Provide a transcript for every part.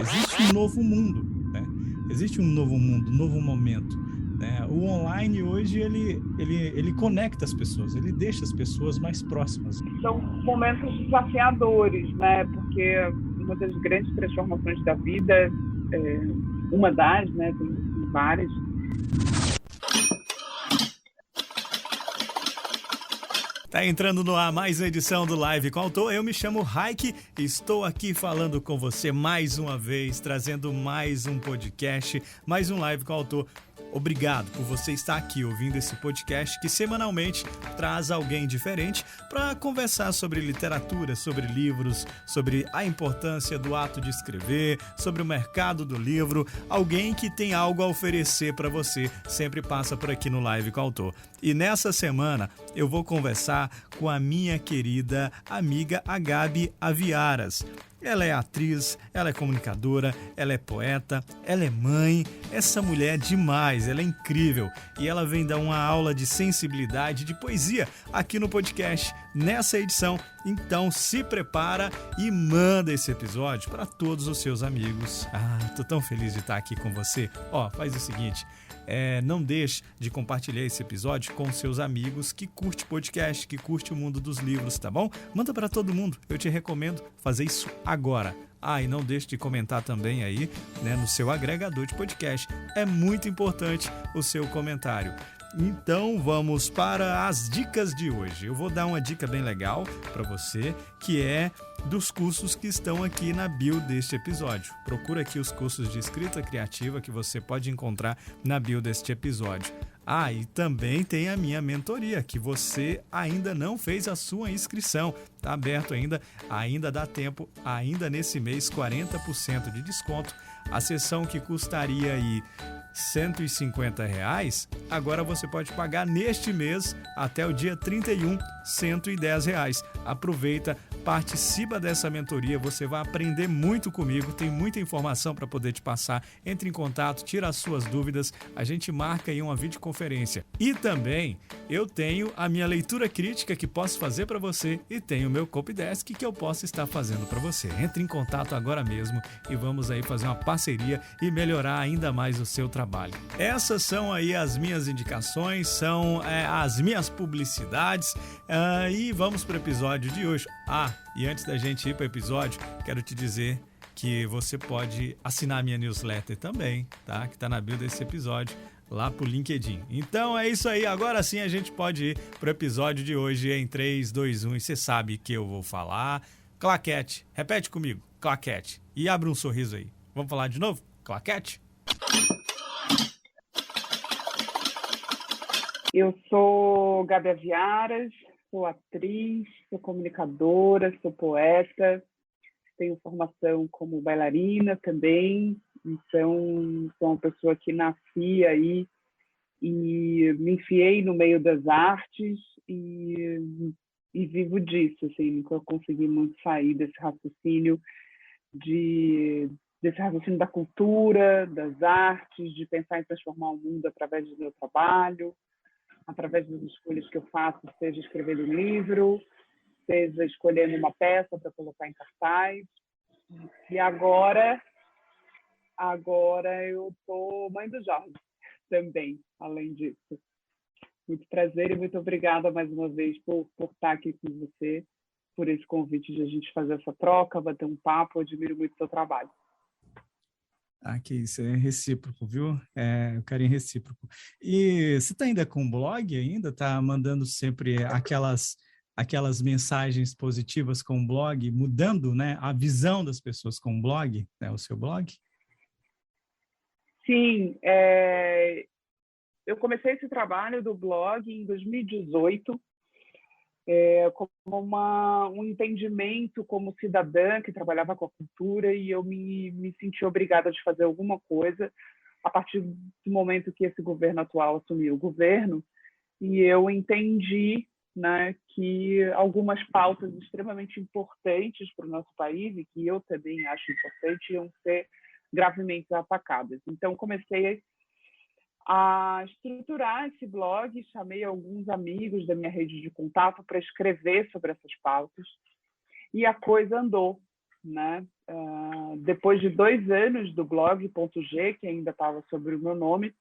existe um novo mundo, né? Existe um novo mundo, um novo momento, né? O online hoje, ele conecta as pessoas, ele deixa as pessoas mais próximas. São momentos desafiadores, né? Porque uma das grandes transformações da vida, uma das, né? Tem várias. Tá entrando no ar mais uma edição do Live com Autor. Eu me chamo Raik e estou aqui falando com você mais uma vez, trazendo mais um podcast, mais um Live com Autor. Obrigado por você estar aqui ouvindo esse podcast que semanalmente traz alguém diferente para conversar sobre literatura, sobre livros, sobre a importância do ato de escrever, sobre o mercado do livro. Alguém que tem algo a oferecer para você sempre passa por aqui no Live com o Autor. E nessa semana eu vou conversar com a minha querida amiga Gabi Aviaras. Ela é atriz, ela é comunicadora, ela é poeta, ela é mãe. Essa mulher é demais, ela é incrível. E ela vem dar uma aula de sensibilidade, de poesia aqui no podcast, nessa edição. Então se prepara e manda esse episódio para todos os seus amigos. Tô tão feliz de estar aqui com você. Faz o seguinte... não deixe de compartilhar esse episódio com seus amigos que curte podcast, que curte o mundo dos livros, tá bom? Manda para todo mundo, eu te recomendo fazer isso agora. E não deixe de comentar também aí, né, no seu agregador de podcast. É muito importante o seu comentário. Então vamos para as dicas de hoje. Eu vou dar uma dica bem legal para você, que é dos cursos que estão aqui na bio deste episódio. Procura aqui os cursos de escrita criativa que você pode encontrar na bio deste episódio. E também tem a minha mentoria, que você ainda não fez a sua inscrição. Está aberto ainda dá tempo, ainda nesse mês, 40% de desconto. A sessão que custaria aí R$150, agora você pode pagar neste mês até o dia 31, R$110. Aproveita, participa dessa mentoria, você vai aprender muito comigo, tem muita informação para poder te passar. Entre em contato, tira as suas dúvidas, a gente marca aí uma videoconferência. E também eu tenho a minha leitura crítica que posso fazer para você e tenho o meu Copydesk que eu posso estar fazendo para você. Entre em contato agora mesmo e vamos aí fazer uma parceria e melhorar ainda mais o seu trabalho. Essas são aí as minhas indicações, são as minhas publicidades e vamos para o episódio de hoje. E antes da gente ir para o episódio, quero te dizer que você pode assinar a minha newsletter também, tá? Que está na bio desse episódio, lá pro LinkedIn. Então é isso aí, agora sim a gente pode ir pro episódio de hoje em 3, 2, 1 e você sabe que eu vou falar. Claquete, repete comigo, claquete, e abre um sorriso aí. Vamos falar de novo? Claquete? Eu sou Gabi Aviaras, sou atriz, sou comunicadora, sou poeta, tenho formação como bailarina também, então sou uma pessoa que nasci aí e me enfiei no meio das artes e vivo disso, assim, nunca consegui muito sair desse raciocínio da cultura, das artes, de pensar em transformar o mundo através do meu trabalho, através das escolhas que eu faço, seja escrevendo um livro, seja escolhendo uma peça para colocar em cartaz. E agora eu sou mãe do Jorge também, além disso. Muito prazer e muito obrigada mais uma vez por estar aqui com você, por esse convite de a gente fazer essa troca, bater um papo. Eu admiro muito o seu trabalho. Que isso, é recíproco, viu? O carinho recíproco. E você está ainda com blog ainda? Está mandando sempre aquelas mensagens positivas com o blog, mudando, né, a visão das pessoas com o blog, né, o seu blog? Sim, eu comecei esse trabalho do blog em 2018, como um entendimento como cidadã que trabalhava com a cultura, e eu me senti obrigada de fazer alguma coisa a partir do momento que esse governo atual assumiu o governo, e eu entendi, né, que algumas pautas extremamente importantes para o nosso país, e que eu também acho importante, iam ser gravemente atacadas. Então, comecei a estruturar esse blog, chamei alguns amigos da minha rede de contato para escrever sobre essas pautas, e a coisa andou. né? Depois de 2 anos do blog .g, que ainda estava sobre o meu nome,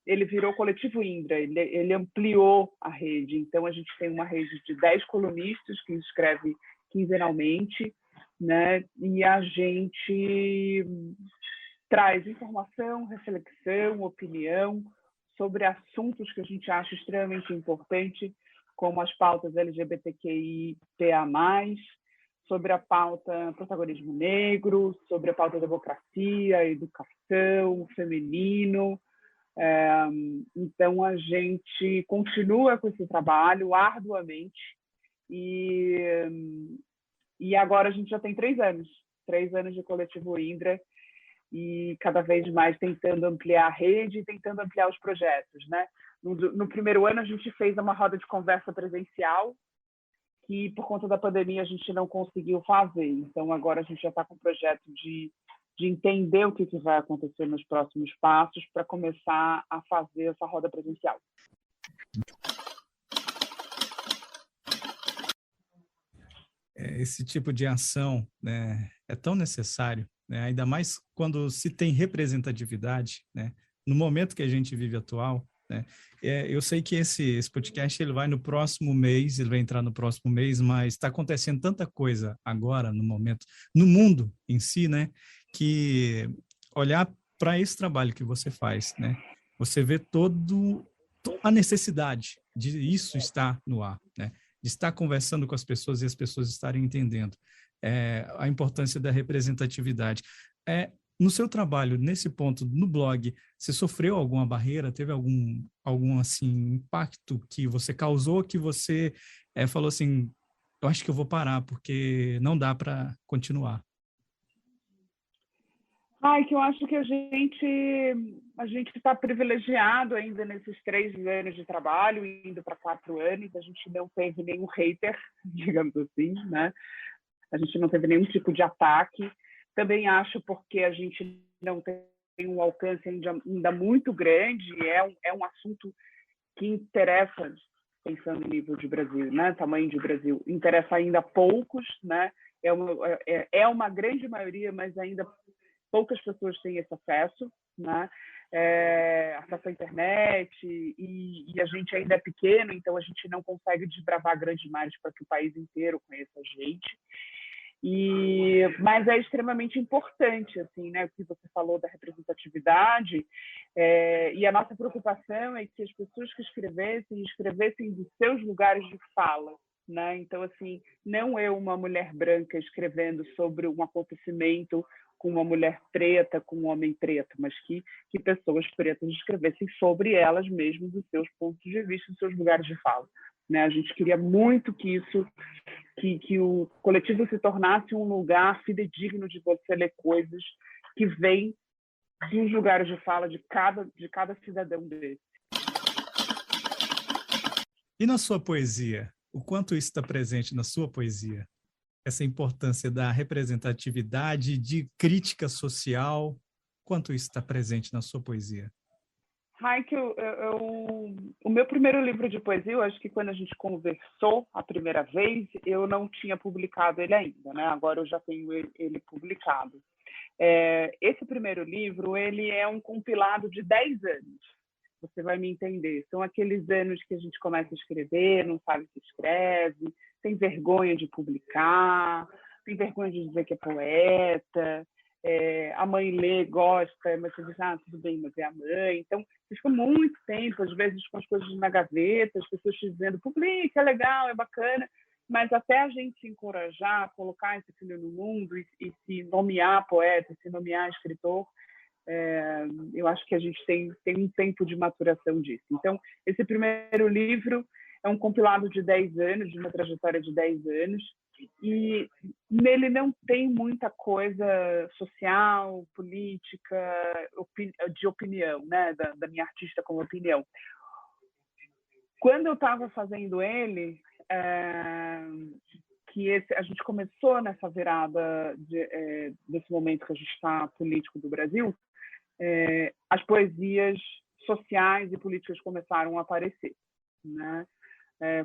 ele virou Coletivo Indra, ele ampliou a rede. Então, a gente tem uma rede de 10 colunistas que escreve quinzenalmente, né? E a gente traz informação, reflexão, opinião sobre assuntos que a gente acha extremamente importante, como as pautas LGBTQIA+, sobre a pauta protagonismo negro, sobre a pauta democracia, educação, feminino. Então, a gente continua com esse trabalho arduamente e agora a gente já tem 3 anos de Coletivo Indra, e cada vez mais tentando ampliar a rede e tentando ampliar os projetos, né? No primeiro ano, a gente fez uma roda de conversa presencial, que por conta da pandemia a gente não conseguiu fazer. Então, agora a gente já está com o projeto de entender o que vai acontecer nos próximos passos para começar a fazer essa roda presencial. Esse tipo de ação, né, é tão necessário, né, ainda mais quando se tem representatividade, né, no momento que a gente vive atual, né. Eu sei que esse podcast ele vai no próximo mês, ele vai entrar no próximo mês, mas está acontecendo tanta coisa agora, no momento, no mundo em si, né, que olhar para esse trabalho que você faz, né, você vê toda a necessidade de isso estar no ar, né, de estar conversando com as pessoas e as pessoas estarem entendendo a importância da representatividade. No seu trabalho, nesse ponto, no blog, você sofreu alguma barreira? Teve algum assim, impacto que você causou, que você falou assim, eu acho que eu vou parar, porque não dá para continuar? Que eu acho que a gente está privilegiado ainda nesses 3 anos de trabalho, indo para 4 anos, a gente não teve nenhum hater, digamos assim, né? A gente não teve nenhum tipo de ataque. Também acho porque a gente não tem um alcance ainda muito grande, é um assunto que interessa, pensando em nível de Brasil, né? Tamanho de Brasil, interessa ainda a poucos, né? É uma grande maioria, mas ainda poucas pessoas têm esse acesso, né? Acesso à internet, e a gente ainda é pequeno, então a gente não consegue desbravar grandes mares para que o país inteiro conheça a gente. Mas é extremamente importante, assim, né? O que você falou da representatividade, e a nossa preocupação é que as pessoas que escrevessem dos seus lugares de fala, né? Então, assim, não eu, uma mulher branca, escrevendo sobre um acontecimento com uma mulher preta, com um homem preto, mas que pessoas pretas escrevessem sobre elas mesmas, dos seus pontos de vista, dos seus lugares de fala. Né? A gente queria muito que o coletivo se tornasse um lugar fidedigno de você ler coisas que vêm dos lugares de fala de cada cidadão desse. E na sua poesia? O quanto isso está presente na sua poesia? Essa importância da representatividade, de crítica social, quanto isso está presente na sua poesia? Raik, o meu primeiro livro de poesia, eu acho que quando a gente conversou a primeira vez, eu não tinha publicado ele ainda, né? Agora eu já tenho ele publicado. Esse primeiro livro, ele é um compilado de 10 anos. Você vai me entender. São aqueles anos que a gente começa a escrever, não sabe o que escreve, tem vergonha de publicar, tem vergonha de dizer que é poeta, a mãe lê, gosta, mas você diz, tudo bem, mas é a mãe. Então, você fica muito tempo, às vezes, com as coisas na gaveta, as pessoas te dizendo, publica, é legal, é bacana, mas até a gente se encorajar, colocar esse filho no mundo e se nomear poeta, se nomear escritor, eu acho que a gente tem um tempo de maturação disso. Então, esse primeiro livro é um compilado de 10 anos, de uma trajetória de 10 anos, e nele não tem muita coisa social, política, de opinião, né? da minha artista como opinião. Quando eu estava fazendo ele, a gente começou nessa virada desse momento que a gente está político do Brasil, as poesias sociais e políticas começaram a aparecer, né?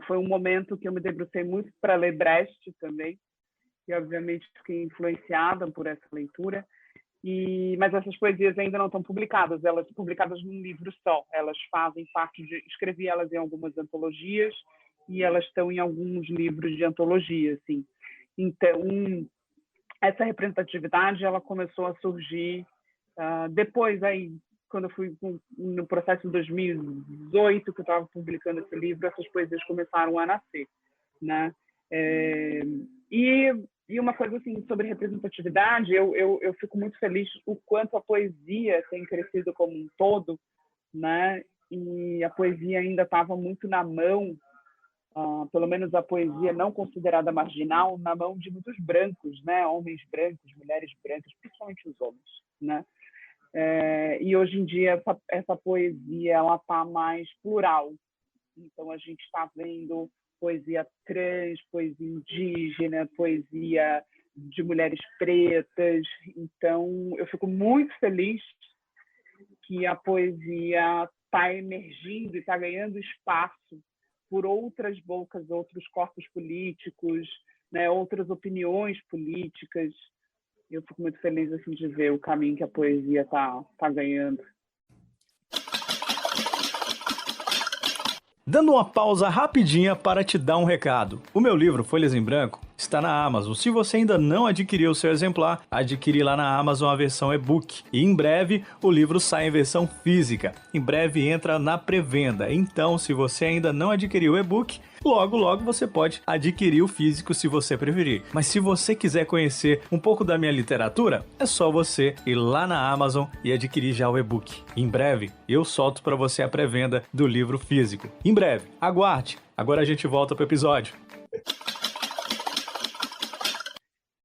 Foi um momento que eu me debrucei muito para ler Brecht também, e obviamente fiquei influenciada por essa leitura. Mas essas poesias ainda não estão publicadas, elas são publicadas num livro só. Elas fazem parte escrevi elas em algumas antologias e elas estão em alguns livros de antologia, assim. Então, essa representatividade ela começou a surgir depois, aí, quando eu fui no processo de 2018, que eu estava publicando esse livro, essas poesias começaram a nascer, né? E uma coisa assim sobre representatividade, eu fico muito feliz o quanto a poesia tem crescido como um todo, né? E a poesia ainda estava muito na mão, pelo menos a poesia não considerada marginal, na mão de muitos brancos, né? Homens brancos, mulheres brancas, principalmente os homens, né? E hoje em dia essa poesia ela está mais plural. Então a gente está vendo poesia trans, poesia indígena, poesia de mulheres pretas. Então eu fico muito feliz que a poesia está emergindo e está ganhando espaço por outras bocas, outros corpos políticos, né, outras opiniões políticas. Eu fico muito feliz assim, de ver o caminho que a poesia tá ganhando. Dando uma pausa rapidinha para te dar um recado. O meu livro, Folhas em Branco, está na Amazon. Se você ainda não adquiriu o seu exemplar, adquire lá na Amazon a versão e-book. E em breve o livro sai em versão física. Em breve entra na pré-venda. Então, se você ainda não adquiriu o e-book, logo você pode adquirir o físico se você preferir. Mas se você quiser conhecer um pouco da minha literatura, é só você ir lá na Amazon e adquirir já o e-book. Em breve eu solto para você a pré-venda do livro físico. Em breve, aguarde. Agora a gente volta para o episódio.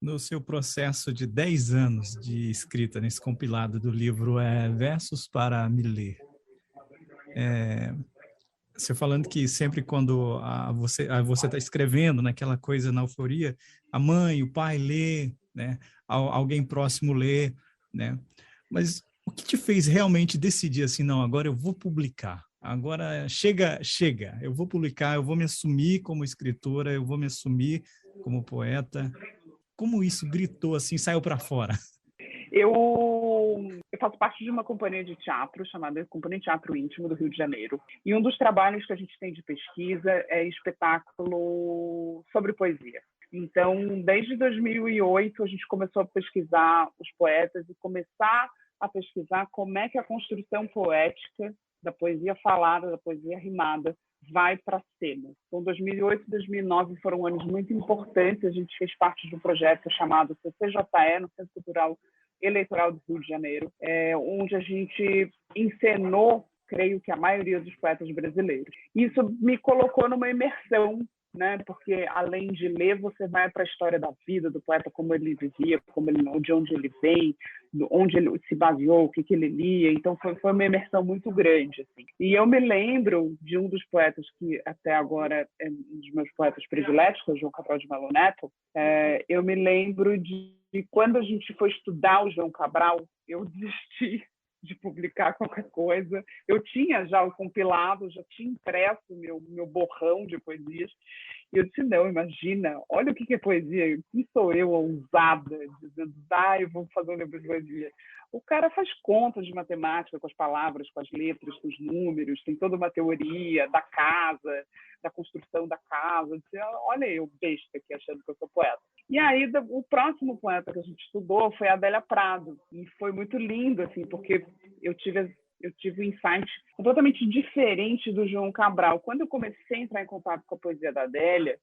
No seu processo de 10 anos de escrita nesse compilado do livro Versos para me ler, você falando que sempre quando você está escrevendo naquela coisa, na euforia, a mãe, o pai lê, né? Alguém próximo lê, né? Mas o que te fez realmente decidir assim, não, agora eu vou publicar, agora chega, eu vou publicar, eu vou me assumir como escritora, eu vou me assumir como poeta? Como isso gritou assim, saiu para fora? Eu faço parte de uma companhia de teatro chamada Companhia de Teatro Íntimo do Rio de Janeiro. E um dos trabalhos que a gente tem de pesquisa é espetáculo sobre poesia. Então, desde 2008, a gente começou a pesquisar os poetas e começar a pesquisar como é que a construção poética da poesia falada, da poesia rimada, vai para a cena. Então, 2008 e 2009 foram anos muito importantes. A gente fez parte de um projeto chamado CCJE, no Centro Cultural Eleitoral do Rio de Janeiro, onde a gente encenou, creio que a maioria dos poetas brasileiros. Isso me colocou numa imersão, né? Porque além de ler, você vai para a história da vida do poeta, como ele vivia, de onde ele vem, onde ele se baseou, o que ele lia. Então foi uma imersão muito grande, assim. E eu me lembro de um dos poetas que até agora é um dos meus poetas prediletos, que é o João Cabral de Melo Neto. Eu me lembro de quando a gente foi estudar o João Cabral, eu desisti de publicar qualquer coisa. Eu tinha já o compilado, já tinha impresso meu borrão de poesias. E eu disse, não, imagina, olha o que é poesia. Quem sou eu, ousada, dizendo, eu vou fazer um livro de poesia. O cara faz contas de matemática com as palavras, com as letras, com os números, tem toda uma teoria da casa, da construção da casa. Eu disse, olha eu, besta, aqui achando que eu sou poeta. E aí, o próximo poeta que a gente estudou foi a Adélia Prado. E foi muito lindo, assim, porque eu tive um insight completamente diferente do João Cabral. Quando eu comecei a entrar em contato com a poesia da Adélia,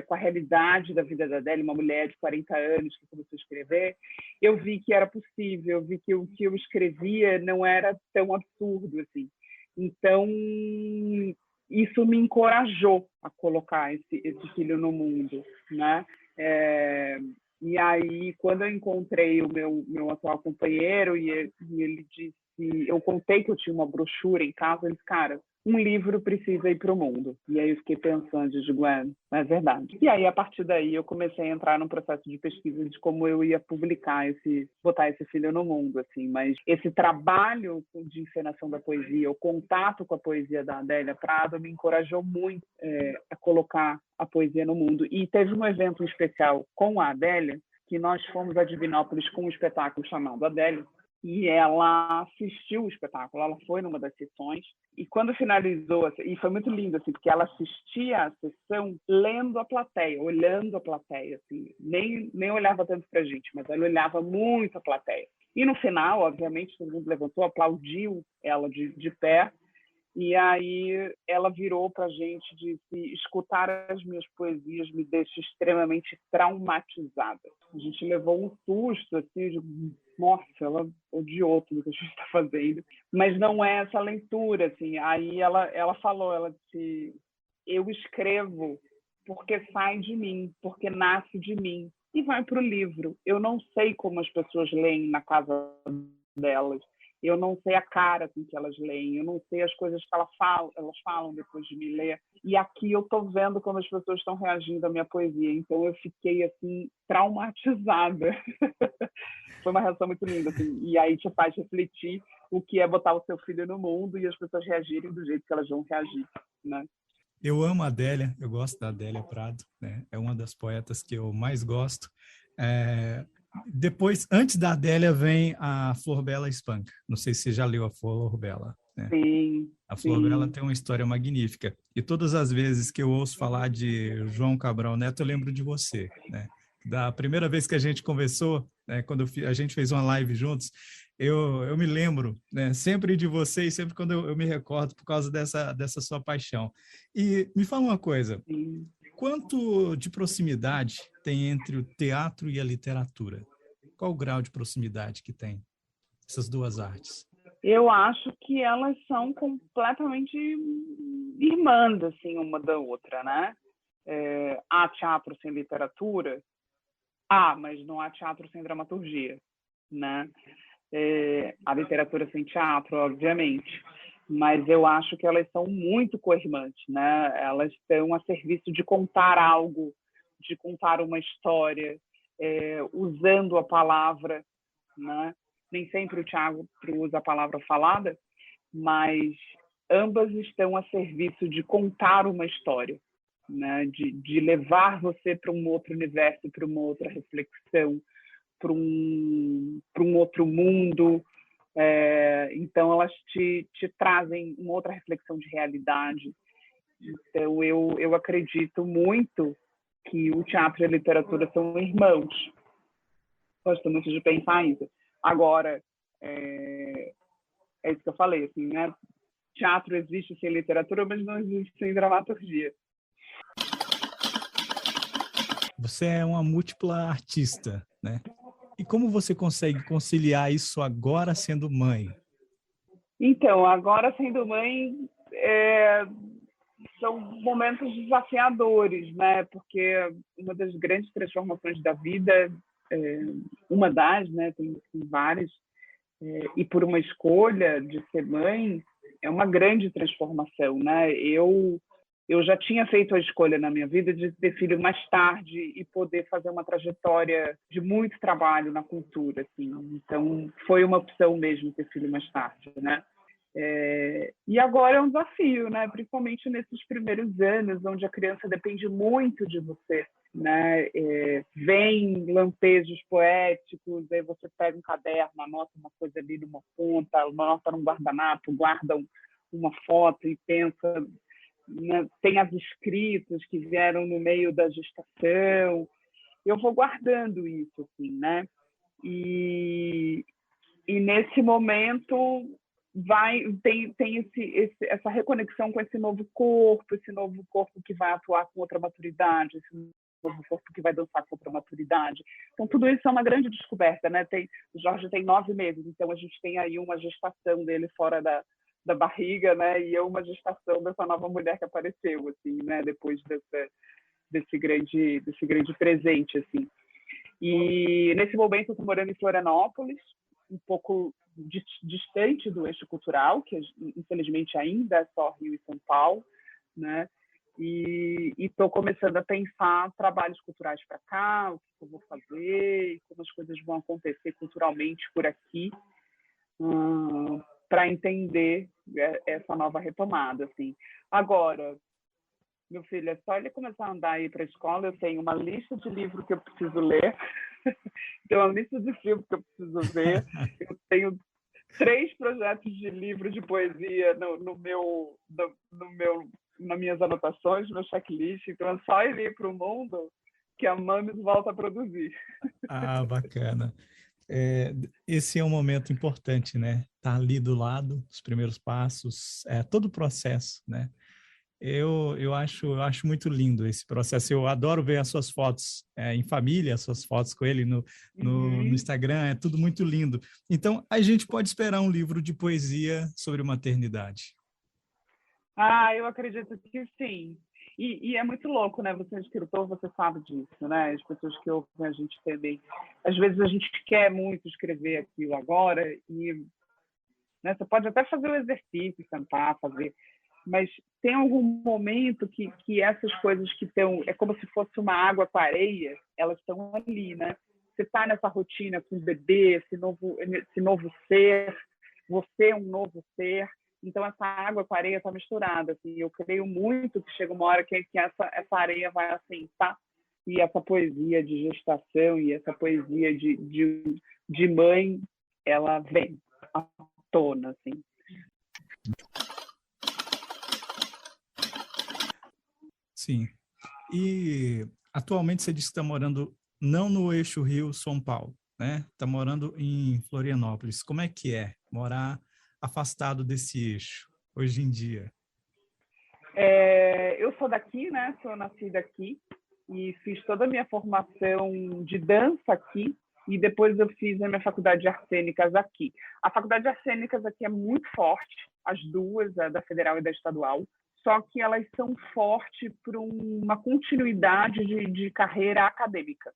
com a realidade da vida da Adélia, uma mulher de 40 anos que começou a escrever, eu vi que era possível, eu vi que o que eu escrevia não era tão absurdo, assim. Então, isso me encorajou a colocar esse filho no mundo, né? E aí, quando eu encontrei o meu atual companheiro e ele disse, eu contei que eu tinha uma brochura em casa, ele disse, cara, um livro precisa ir para o mundo. E aí eu fiquei pensando, digo, é verdade. E aí, a partir daí, eu comecei a entrar num processo de pesquisa de como eu ia publicar botar esse filho no mundo, assim. Mas esse trabalho de encenação da poesia, o contato com a poesia da Adélia Prado, me encorajou muito a colocar a poesia no mundo. E teve um evento especial com a Adélia, que nós fomos a Divinópolis com um espetáculo chamado Adélia, e ela assistiu o espetáculo, ela foi numa das sessões, e quando finalizou, e foi muito lindo, assim, porque ela assistia a sessão lendo a plateia, olhando a plateia, assim, nem olhava tanto para a gente, mas ela olhava muito a plateia. E no final, obviamente, todo mundo levantou, aplaudiu ela de pé, e aí ela virou para a gente e disse: escutar as minhas poesias me deixa extremamente traumatizada. A gente levou um susto, assim, de nossa, ela odiou tudo que a gente está fazendo. Mas não é essa leitura, assim. Aí ela falou, ela disse: eu escrevo porque sai de mim, porque nasce de mim. E vai para o livro. Eu não sei como as pessoas leem na casa delas. Eu não sei a cara com que elas leem, eu não sei as coisas que elas falam depois de me ler. E aqui eu estou vendo como as pessoas estão reagindo à minha poesia. Então eu fiquei assim traumatizada. Foi uma reação muito linda, assim. E aí te faz refletir o que é botar o seu filho no mundo e as pessoas reagirem do jeito que elas vão reagir, né? Eu amo a Adélia, eu gosto da Adélia Prado, né? É uma das poetas que eu mais gosto. Depois, antes da Adélia, vem a Flor Bela Espanca. Não sei se você já leu a Flor Bela, né? Sim, A Flor sim. Bela tem uma história magnífica. E todas as vezes que eu ouço falar de João Cabral Neto, eu lembro de você, né? Da primeira vez que a gente conversou, né, quando a gente fez uma live juntos, eu me lembro, né, sempre de você e sempre quando eu me recordo por causa dessa sua paixão. E me fala uma coisa, Sim. quanto de proximidade tem entre o teatro e a literatura? Qual o grau de proximidade que tem essas duas artes? Eu acho que elas são completamente irmãs, assim, uma da outra, né? Há teatro sem literatura? Mas não há teatro sem dramaturgia, né? Há literatura sem teatro, obviamente, mas eu acho que elas são muito co-irmãs, né? Elas estão a serviço de contar algo, de contar uma história, usando a palavra, né? Nem sempre o teatro usa a palavra falada, mas ambas estão a serviço de contar uma história, né? De levar você para um outro universo, para uma outra reflexão, para um outro mundo. Então, elas te trazem uma outra reflexão de realidade. Então, eu acredito muito que o teatro e a literatura são irmãos. Gosto muito de pensar isso. Agora, é isso que eu falei, assim, né? Teatro existe sem literatura, mas não existe sem dramaturgia. Você é uma múltipla artista, né? E como você consegue conciliar isso agora sendo mãe? Então, agora sendo mãe, são momentos desafiadores, né? Porque uma das grandes transformações da vida, uma das, né? Tem várias, e por uma escolha de ser mãe, é uma grande transformação, né? Eu já tinha feito a escolha na minha vida de ter filho mais tarde e poder fazer uma trajetória de muito trabalho na cultura, assim. Então, foi uma opção mesmo ter filho mais tarde, né? E agora é um desafio, né? Principalmente nesses primeiros anos, onde a criança depende muito de você, né? Vem lampejos poéticos, aí você pega um caderno, anota uma coisa ali numa ponta, anota num guardanapo, guarda uma foto e pensa, né? Tem as escritas que vieram no meio da gestação. Eu vou guardando isso, assim, né? E nesse momento tem essa reconexão com esse novo corpo que vai atuar com outra maturidade, esse novo corpo que vai dançar com outra maturidade. Então, tudo isso é uma grande descoberta, né? O Jorge tem 9 meses, então a gente tem aí uma gestação dele fora da barriga, né? E é uma gestação dessa nova mulher que apareceu, assim, né? Depois desse grande presente, assim. E nesse momento eu estou morando em Florianópolis, um pouco distante do eixo cultural, que infelizmente ainda é só Rio e São Paulo, né? E estou começando a pensar trabalhos culturais para cá, o que eu vou fazer, como as coisas vão acontecer culturalmente por aqui, para entender essa nova retomada, assim. Agora, meu filho, é só ele começar a andar aí para a escola, eu tenho uma lista de livros que eu preciso ler, tenho uma lista de filmes que eu preciso ver, eu tenho 3 projetos de livro de poesia nas minhas anotações, no meu checklist, então é só ele ir para o mundo que a Mames volta a produzir. Ah, bacana. Esse é um momento importante, né? Tá ali do lado, os primeiros passos, todo o processo, né? Eu acho muito lindo esse processo. Eu adoro ver as suas fotos em família, as suas fotos com ele no Instagram, é tudo muito lindo. Então, a gente pode esperar um livro de poesia sobre maternidade. Eu acredito que sim. E é muito louco, né? Você é escritor, você sabe disso, né? As pessoas que ouvem a gente também. Às vezes a gente quer muito escrever aquilo agora e, né, você pode até fazer o exercício, tentar fazer, mas tem algum momento que essas coisas que estão... É como se fosse uma água com areia, elas estão ali, né? Você está nessa rotina com o bebê, esse novo ser, você é um novo ser, então essa água com a areia está misturada. Assim, eu creio muito que chega uma hora que essa areia vai assentar e essa poesia de gestação e essa poesia de mãe, ela vem à tona, assim. Sim. E atualmente você disse que está morando não no eixo Rio-São Paulo, né? Está morando em Florianópolis. Como é que é morar afastado desse eixo hoje em dia? Eu sou daqui, né? Sou nascida aqui e fiz toda a minha formação de dança aqui e depois eu fiz a minha faculdade de artes cênicas aqui. A faculdade de artes cênicas aqui é muito forte, as duas, a da federal e da estadual, só que elas são fortes por uma continuidade de carreira acadêmica.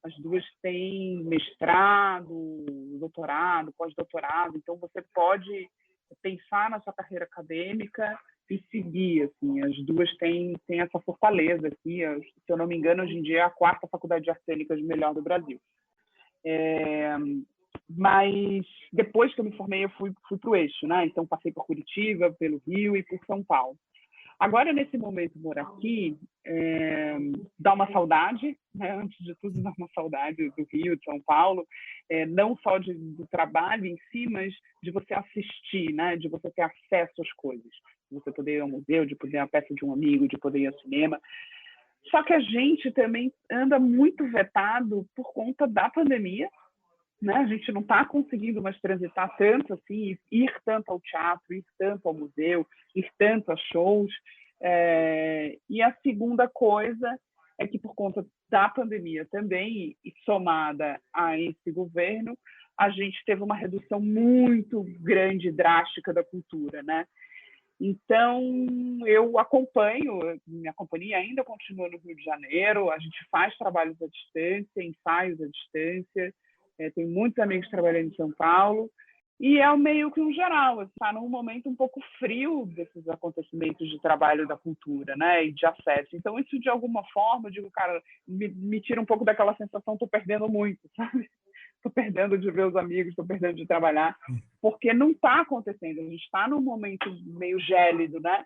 As duas têm mestrado, doutorado, pós-doutorado, então você pode pensar na sua carreira acadêmica e seguir, assim, as duas têm essa fortaleza aqui, se eu não me engano, hoje em dia é a 4ª faculdade de artes cênicas melhor do Brasil. Mas depois que eu me formei, eu fui para o eixo, né? Então passei por Curitiba, pelo Rio e por São Paulo. Agora, nesse momento, morar aqui, dá uma saudade, né? Antes de tudo, dá uma saudade do Rio, de São Paulo, não só do trabalho em si, mas de você assistir, né? De você ter acesso às coisas, de você poder ir ao museu, de poder ir à peça de um amigo, de poder ir ao cinema. Só que a gente também anda muito vetado por conta da pandemia, né? A gente não está conseguindo mais transitar tanto assim, ir tanto ao teatro, ir tanto ao museu, ir tanto a shows. E a segunda coisa é que, por conta da pandemia também, e somada a esse governo, a gente teve uma redução muito grande, drástica da cultura, né? Então, eu acompanho, minha companhia ainda continua no Rio de Janeiro, a gente faz trabalhos à distância, ensaios à distância, tem muitos amigos trabalhando em São Paulo, e é meio que um geral, está num momento um pouco frio desses acontecimentos de trabalho da cultura, né, e de acesso. Então, isso, de alguma forma, eu digo, cara, me tira um pouco daquela sensação, estou perdendo muito, sabe? Estou perdendo de ver os amigos, estou perdendo de trabalhar, porque não está acontecendo, a gente está num momento meio gélido, né,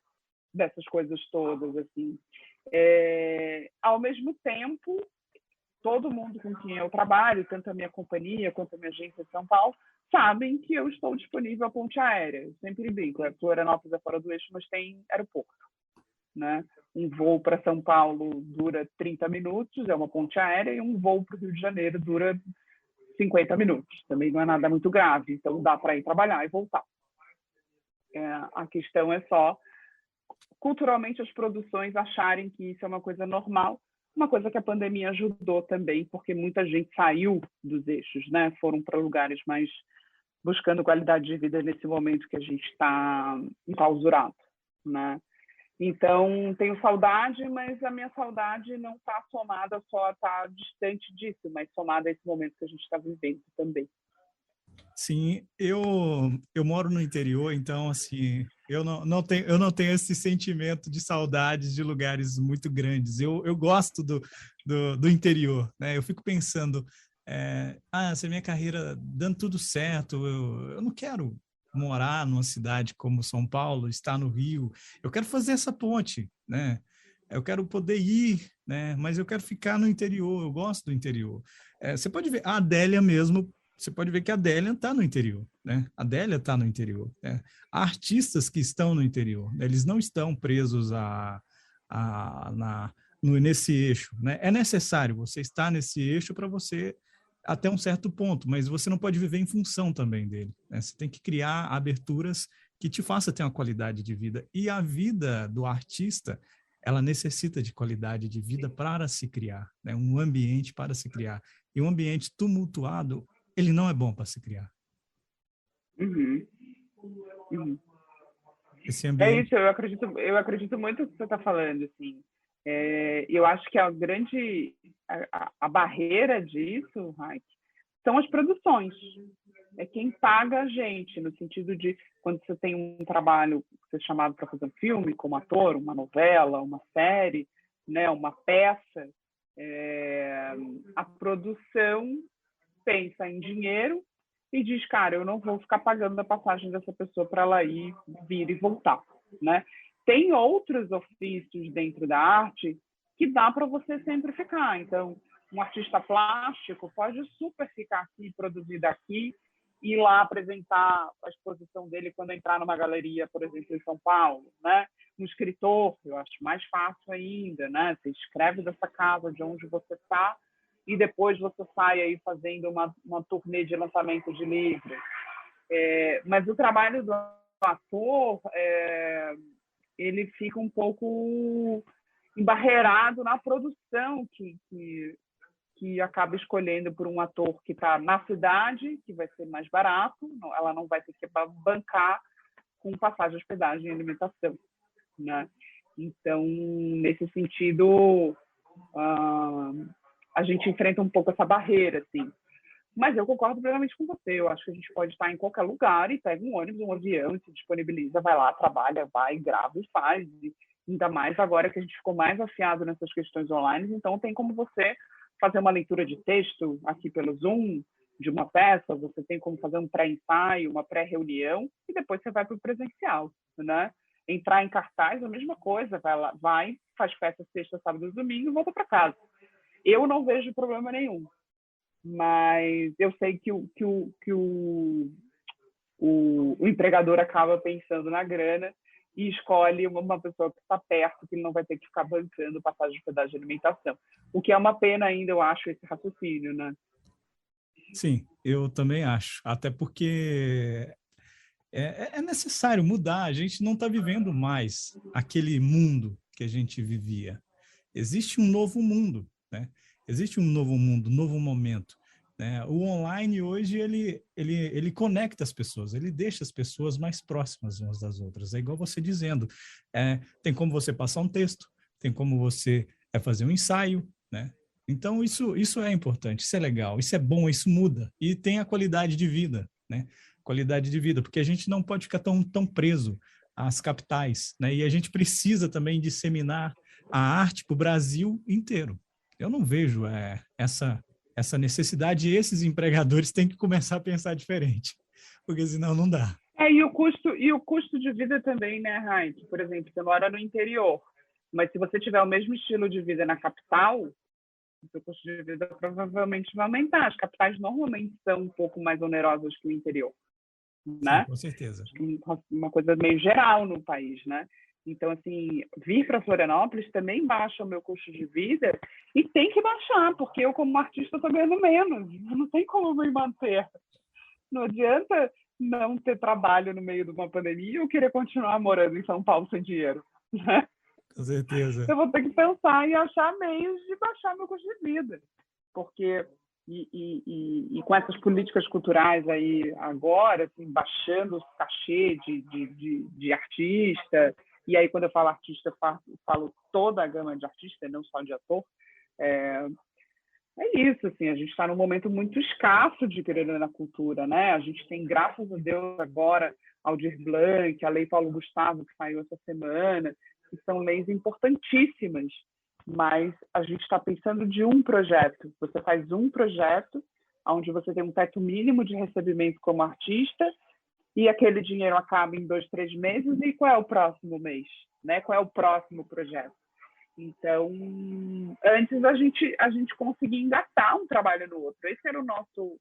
dessas coisas todas, assim. Ao mesmo tempo, todo mundo com quem eu trabalho, tanto a minha companhia quanto a minha agência de São Paulo, sabem que eu estou disponível à ponte aérea. Eu sempre brinco, Florianópolis é fora do eixo, mas tem aeroporto, né? Um voo para São Paulo dura 30 minutos, é uma ponte aérea, e um voo para o Rio de Janeiro dura 50 minutos. Também não é nada muito grave, então dá para ir trabalhar e voltar. A questão é só, culturalmente, as produções acharem que isso é uma coisa normal, uma coisa que a pandemia ajudou também, porque muita gente saiu dos eixos, né? Foram para lugares mais buscando qualidade de vida nesse momento que a gente está enclausurado, né? Então, tenho saudade, mas a minha saudade não está somada só a estar distante disso, mas somada a esse momento que a gente está vivendo também. Sim, eu moro no interior, então assim, eu não tenho esse sentimento de saudades de lugares muito grandes. Eu gosto do interior, né? Eu fico pensando, se a minha carreira dando tudo certo, eu não quero morar numa cidade como São Paulo, estar no Rio. Eu quero fazer essa ponte, né? Eu quero poder ir, né? Mas eu quero ficar no interior. Eu gosto do interior. Você pode ver a Adélia mesmo. Você pode ver que a Adélia está no interior, né? A Adélia está no interior. Né? Há artistas que estão no interior, né? Eles não estão presos nesse eixo, né? É necessário você estar nesse eixo para você até um certo ponto, mas você não pode viver em função também dele. Né? Você tem que criar aberturas que te faça ter uma qualidade de vida. E a vida do artista, ela necessita de qualidade de vida para se criar, né? Um ambiente para se criar. E um ambiente tumultuado, ele não é bom para se criar. Uhum, uhum. Esse É ambiente. isso, eu acredito muito no que você está falando, assim. Eu acho que a barreira disso, Raik, são as produções. É quem paga a gente, no sentido de quando você tem um trabalho, você é chamado para fazer um filme, como ator, uma novela, uma série, né, uma peça, a produção pensa em dinheiro e diz, cara, eu não vou ficar pagando a passagem dessa pessoa para ela ir, vir e voltar, né? Tem outros ofícios dentro da arte que dá para você sempre ficar. Então, um artista plástico pode super ficar aqui, produzir daqui, ir lá apresentar a exposição dele quando entrar numa galeria, por exemplo, em São Paulo, né? Um escritor, eu acho mais fácil ainda, né? Você escreve dessa casa de onde você está e depois você sai aí fazendo uma turnê de lançamento de livros. Mas o trabalho do ator, ele fica um pouco embarreirado na produção que acaba escolhendo por um ator que está na cidade, que vai ser mais barato, ela não vai ter que bancar com passagem, hospedagem e alimentação, né? Então, nesse sentido, a gente enfrenta um pouco essa barreira, assim. Mas eu concordo plenamente com você. Eu acho que a gente pode estar em qualquer lugar e pega um ônibus, um avião, se disponibiliza, vai lá, trabalha, vai, grava e faz. E ainda mais agora que a gente ficou mais afiado nessas questões online, então tem como você fazer uma leitura de texto aqui pelo Zoom, de uma peça, você tem como fazer um pré-ensaio, uma pré-reunião, e depois você vai para o presencial, né? Entrar em cartaz, a mesma coisa, vai faz peça sexta, sábado e domingo e volta para casa. Eu não vejo problema nenhum, mas eu sei que o empregador acaba pensando na grana e escolhe uma pessoa que está perto, que ele não vai ter que ficar bancando passagem de hospedagem e alimentação. O que é uma pena ainda, eu acho, esse raciocínio, né? Sim, eu também acho. Até porque é necessário mudar. A gente não está vivendo mais aquele mundo que a gente vivia. Existe um novo mundo, né? Existe um novo mundo, um novo momento. Né? O online hoje, ele conecta as pessoas, ele deixa as pessoas mais próximas umas das outras. É igual você dizendo, tem como você passar um texto, tem como você fazer um ensaio, né? Então, isso é importante, isso é legal, isso é bom, isso muda. E tem a qualidade de vida, né? Qualidade de vida, porque a gente não pode ficar tão preso às capitais, né? E a gente precisa também disseminar a arte para o Brasil inteiro. Eu não vejo essa necessidade e esses empregadores têm que começar a pensar diferente, porque senão não dá. E o custo de vida também, né, Raik? Por exemplo, você mora no interior, mas se você tiver o mesmo estilo de vida na capital, o seu custo de vida provavelmente vai aumentar. As capitais normalmente são um pouco mais onerosas que o interior, Sim, né? com certeza. Uma coisa meio geral no país, né? Então, assim, vir para Florianópolis também baixa o meu custo de vida e tem que baixar, porque eu, como artista, estou ganhando menos. Não tem como me manter. Não adianta não ter trabalho no meio de uma pandemia ou querer continuar morando em São Paulo sem dinheiro, né? Com certeza. Eu vou ter que pensar e achar meios de baixar meu custo de vida. Porque, e com essas políticas culturais aí agora, assim, baixando o cachê de artista, e aí quando eu falo artista, eu falo toda a gama de artista, não só de ator, É isso, assim, a gente está num momento muito escasso de querer na cultura, né? A gente tem, graças a Deus, agora Aldir Blanc, a Lei Paulo Gustavo, que saiu essa semana, que são leis importantíssimas, mas a gente está pensando de um projeto. Você faz um projeto onde você tem um teto mínimo de recebimento como artista e aquele dinheiro acaba em 2, 3 meses, e qual é o próximo mês? Né? Qual é o próximo projeto? Então, antes a gente conseguia engatar um trabalho no outro. Esse era a nossa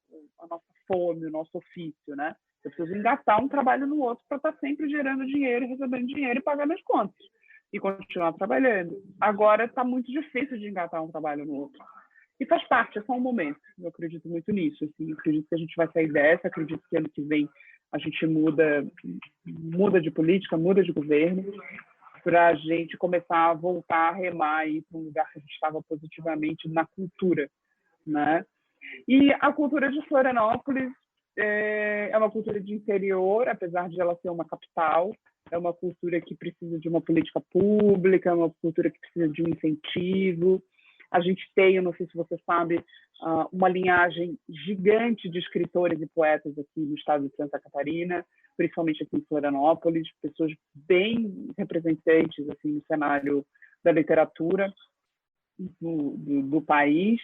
fome, o nosso ofício, né? Eu preciso engatar um trabalho no outro para estar sempre gerando dinheiro, recebendo dinheiro e pagando as contas. E continuar trabalhando. Agora está muito difícil de engatar um trabalho no outro. E faz parte, é só um momento. Eu acredito muito nisso. Assim. Eu acredito que a gente vai sair dessa, acredito que ano que vem a gente muda de política, muda de governo, para a gente começar a voltar a remar para um lugar que a gente estava positivamente na cultura, né? E a cultura de Florianópolis é uma cultura de interior, apesar de ela ser uma capital, é uma cultura que precisa de uma política pública, é uma cultura que precisa de um incentivo. A gente tem, eu não sei se você sabe, uma linhagem gigante de escritores e poetas aqui no estado de Santa Catarina, principalmente aqui em Florianópolis, pessoas bem representantes assim, no cenário da literatura do país,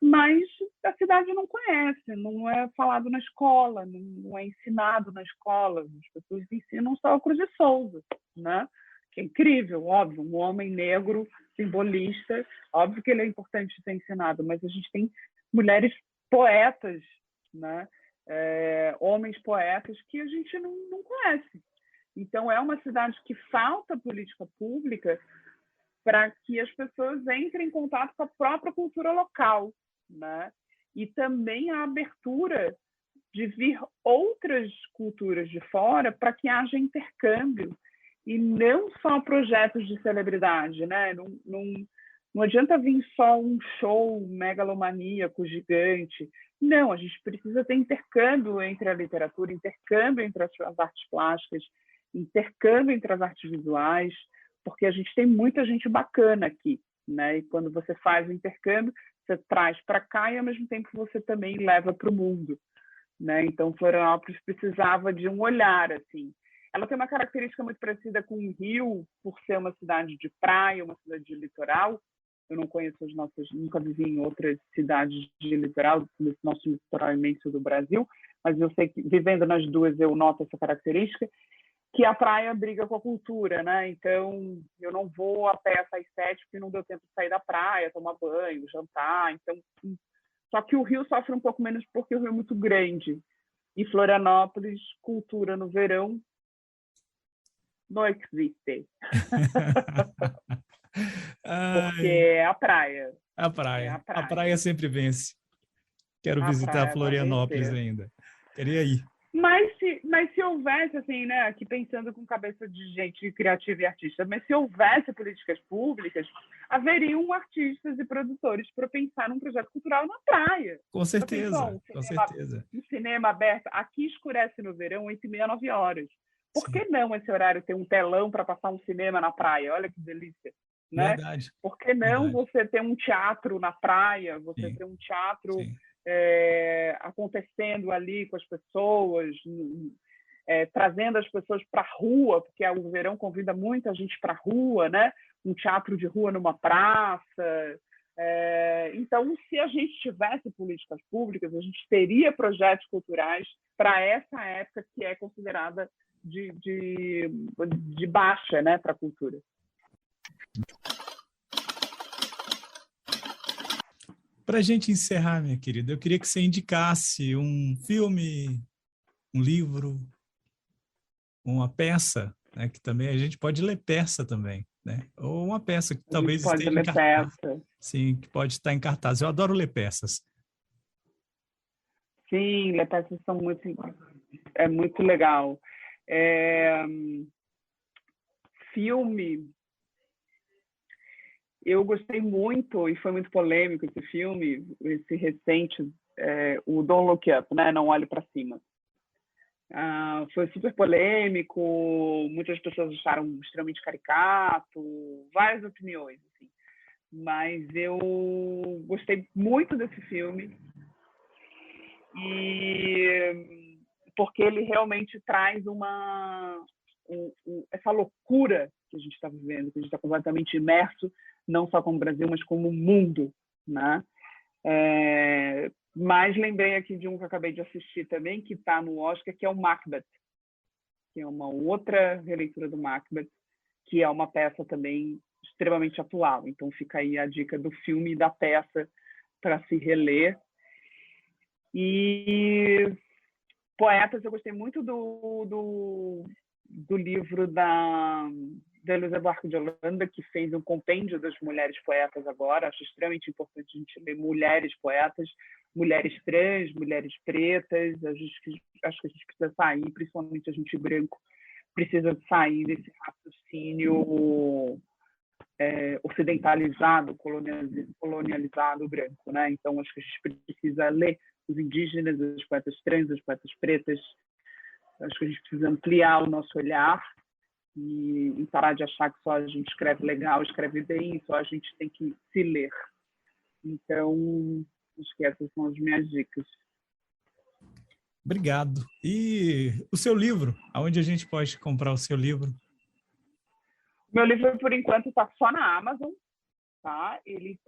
mas a cidade não conhece, não é falado na escola, não é ensinado na escola, as pessoas ensinam só o Cruz de Souza, né? Que é incrível, óbvio, um homem negro, simbolista, óbvio que ele é importante ser ensinado, mas a gente tem mulheres poetas, né? Homens poetas que a gente não conhece. Então, é uma cidade que falta política pública para que as pessoas entrem em contato com a própria cultura local, né? E também a abertura de vir outras culturas de fora para que haja intercâmbio e não só projetos de celebridade, né? Não adianta vir só um show megalomaníaco gigante. Não, a gente precisa ter intercâmbio entre a literatura, intercâmbio entre as artes plásticas, intercâmbio entre as artes visuais, porque a gente tem muita gente bacana aqui, né? E quando você faz o intercâmbio, você traz para cá e, ao mesmo tempo, você também leva para o mundo, né? Então, Florianópolis precisava de um olhar, assim. Ela tem uma característica muito parecida com o Rio, por ser uma cidade de praia, uma cidade de litoral. Eu não conheço nunca vivi em outras cidades de litoral, nesse nosso litoral imenso do Brasil, mas eu sei que, vivendo nas duas, eu noto essa característica, que a praia briga com a cultura, né? Então, eu não vou a pé às 7 porque não deu tempo de sair da praia, tomar banho, jantar. Então, só que o Rio sofre um pouco menos porque o Rio é muito grande. E Florianópolis, cultura no verão, não existe. Porque é a praia. A praia. É a praia. A praia sempre vence. Quero visitar Florianópolis ainda. Queria ir. Mas se houvesse, assim, né, aqui pensando com cabeça de gente criativa e artista, mas se houvesse políticas públicas, haveriam artistas e produtores para pensar num projeto cultural na praia. Com certeza, com certeza. Um cinema aberto, aqui escurece no verão, 8h30, 9 horas. Por que não esse horário ter um telão para passar um cinema na praia? Olha que delícia. Né? Verdade. Por que não você ter um teatro na praia, você ter um teatro acontecendo ali com as pessoas, trazendo as pessoas para a rua, porque o verão convida muita gente para a rua, né? Um teatro de rua numa praça. Então, se a gente tivesse políticas públicas, a gente teria projetos culturais para essa época que é considerada de baixa, né, para a cultura. Para a gente encerrar, minha querida, eu queria que você indicasse um filme, um livro, uma peça, né, que também a gente pode ler peça também, né? Ou uma peça que talvez esteja em cartaz. Sim, que pode estar em cartaz. Eu adoro ler peças. Sim, ler peças é muito legal. Filme, eu gostei muito, e foi muito polêmico esse filme, esse recente, o Don't Look Up, né? Não Olhe para Cima. Foi super polêmico, muitas pessoas acharam extremamente caricato, várias opiniões. Assim. mas eu gostei muito desse filme, e porque ele realmente traz essa loucura que a gente está vivendo, que a gente está completamente imerso, não só como o Brasil, mas como o mundo, né? Mas lembrei aqui de um que eu acabei de assistir também, que está no Oscar, que é o Macbeth, que é uma outra releitura do Macbeth, que é uma peça também extremamente atual. Então fica aí a dica do filme e da peça para se reler. E poetas, eu gostei muito do livro da Luísa Buarque de Holanda, que fez um compêndio das mulheres poetas agora. Acho extremamente importante a gente ler mulheres poetas, mulheres trans, mulheres pretas. Acho que a gente precisa sair, principalmente a gente branco, precisa sair desse raciocínio ocidentalizado, colonializado branco, né? Então, acho que a gente precisa ler os indígenas, as poetas trans, as poetas pretas. Acho que a gente precisa ampliar o nosso olhar e parar de achar que só a gente escreve legal, escreve bem, só a gente tem que se ler. Então, acho que essas são as minhas dicas. Obrigado. E o seu livro? Aonde a gente pode comprar o seu livro? Meu livro, por enquanto, está só na Amazon. Tá? Ele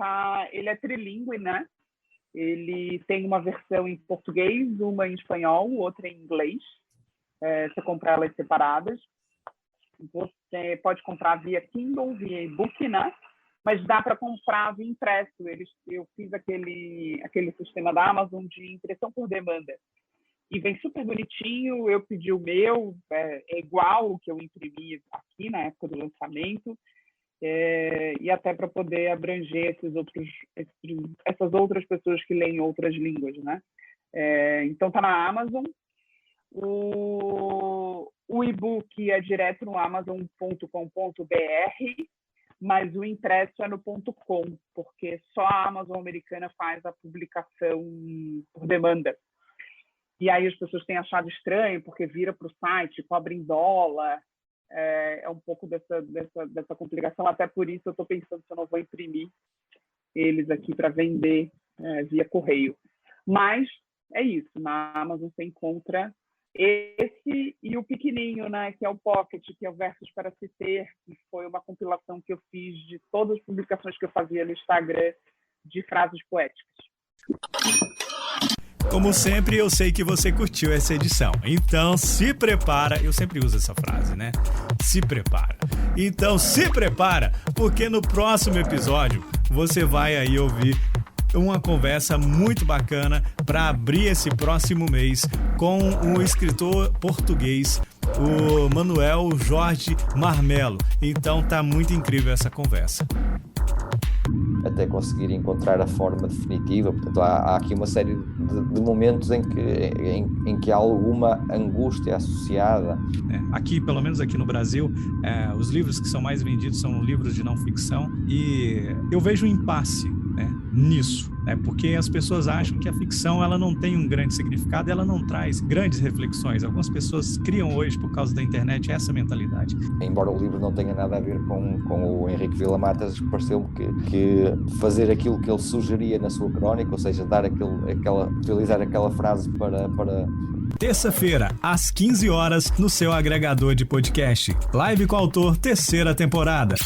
é trilingüe, né? Ele tem uma versão em português, uma em espanhol, outra em inglês. Você compra elas separadas. Você pode comprar via Kindle, via e-book, né? Mas dá para comprar via impresso. Eu fiz aquele sistema da Amazon de impressão por demanda. E vem super bonitinho. Eu pedi o meu, é igual o que eu imprimi aqui na época do lançamento. E até para poder abranger essas outras pessoas que leem outras línguas, né? Então está na Amazon. O e-book é direto no amazon.com.br, mas o impresso é no .com, porque só a Amazon americana faz a publicação por demanda. E aí as pessoas têm achado estranho, porque vira para o site, cobra em dólar. É um pouco dessa complicação. Até por isso eu estou pensando se eu não vou imprimir eles aqui para vender via correio. Mas é isso, na Amazon você encontra esse e o pequenininho, né, que é o Pocket, que é o Versos para se ter, que foi uma compilação que eu fiz de todas as publicações que eu fazia no Instagram de frases poéticas. Como sempre, eu sei que você curtiu essa edição. Então, se prepara. Eu sempre uso essa frase, né? Se prepara. Então, se prepara, porque no próximo episódio você vai aí ouvir uma conversa muito bacana para abrir esse próximo mês com o escritor português, o Manuel Jorge Marmelo. Então, tá muito incrível essa conversa. Até conseguir encontrar a forma definitiva. Portanto, há aqui uma série de momentos em que há alguma angústia associada. Aqui, pelo menos aqui no Brasil, os livros que são mais vendidos são livros de não ficção, e eu vejo um impasse, né, nisso, né, porque as pessoas acham que a ficção ela não tem um grande significado, ela não traz grandes reflexões. Algumas pessoas criam hoje, por causa da internet, essa mentalidade. Embora o livro não tenha nada a ver com o Henrique Vila-Matas, pareceu-me que fazer aquilo que ele sugeria na sua crónica, ou seja, utilizar aquela frase para... Terça-feira, às 15 horas, no seu agregador de podcast. Live com o Autor, terceira temporada.